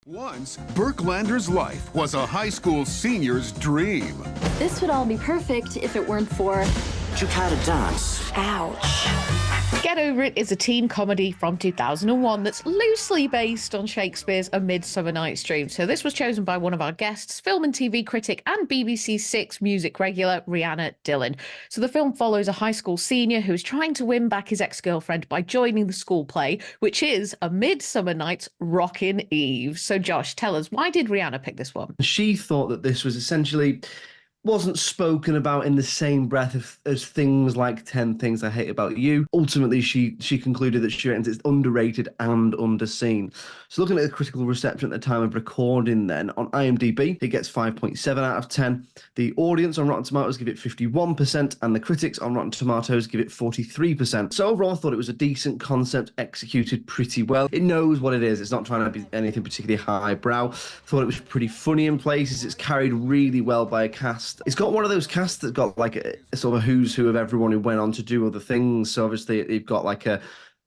Once, Berklander's life was a high school senior's dream. This would all be perfect if it weren't for... You gotta dance. Ouch. Get Over It is a teen comedy from 2001 that's loosely based on Shakespeare's A Midsummer Night's Dream. So this was chosen by one of our guests, film and TV critic and BBC Six music regular, Rihanna Dhillon. So the film follows a high school senior who's trying to win back his ex-girlfriend by joining the school play, which is A Midsummer Night's Rockin' Eve. So Josh, tell us, why did Rihanna pick this one? She thought that this was essentially... wasn't spoken about in the same breath as things like 10 Things I Hate About You. Ultimately, she concluded that she reckons it's underrated and underseen. So looking at the critical reception at the time of recording then, on IMDb, it gets 5.7 out of 10. The audience on Rotten Tomatoes give it 51%, and the critics on Rotten Tomatoes give it 43%. So overall, I thought it was a decent concept, executed pretty well. It knows what it is. It's not trying to be anything particularly highbrow. Thought it was pretty funny in places. It's carried really well by a cast. It's got one of those casts that's got like a sort of a who's who of everyone who went on to do other things. So obviously you've got like a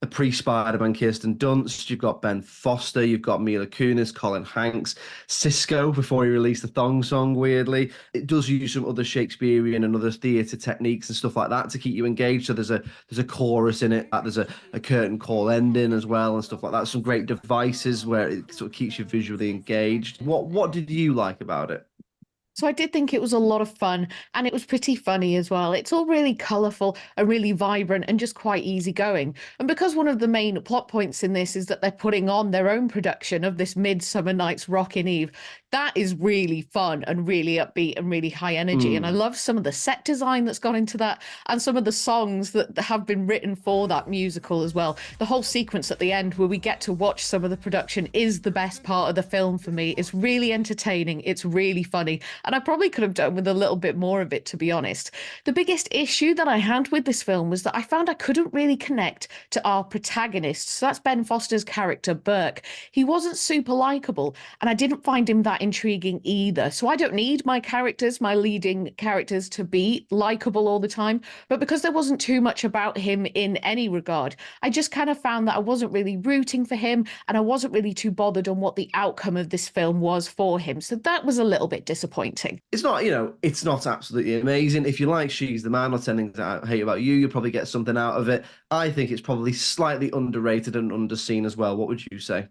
pre-Spider-Man Kirsten Dunst, you've got Ben Foster, you've got Mila Kunis, Colin Hanks, Cisco before he released the thong song, weirdly. It does use some other Shakespearean and other theatre techniques and stuff like that to keep you engaged. So there's a chorus in it, there's a curtain call ending as well and stuff like that. Some great devices where it sort of keeps you visually engaged. What did you like about it? So I did think it was a lot of fun, and it was pretty funny as well. It's all really colourful and really vibrant and just quite easygoing. And because one of the main plot points in this is that they're putting on their own production of this Midsummer Night's Rockin' Eve, that is really fun and really upbeat and really high energy. And I love some of the set design that's gone into that and some of the songs that have been written for that musical as well. The whole sequence at the end where we get to watch some of the production is the best part of the film for me. It's really entertaining. It's really funny. And I probably could have done with a little bit more of it, to be honest. The biggest issue that I had with this film was that I found I couldn't really connect to our protagonist. So that's Ben Foster's character, Burke. He wasn't super likable, and I didn't find him that intriguing either. So I don't need my leading characters, to be likable all the time. But because there wasn't too much about him in any regard, I just kind of found that I wasn't really rooting for him, and I wasn't really too bothered on what the outcome of this film was for him. So that was a little bit disappointing. It's not, it's not absolutely amazing. If you like She's the Man or 10 Things I Hate About You, you'll probably get something out of it. I think it's probably slightly underrated and underseen as well. What would you say?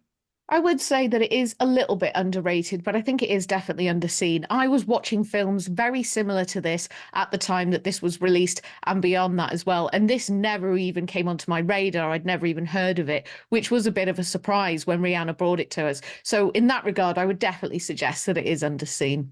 I would say that it is a little bit underrated, but I think it is definitely underseen. I was watching films very similar to this at the time that this was released and beyond that as well. And this never even came onto my radar. I'd never even heard of it, which was a bit of a surprise when Rihanna brought it to us. So in that regard, I would definitely suggest that it is underseen.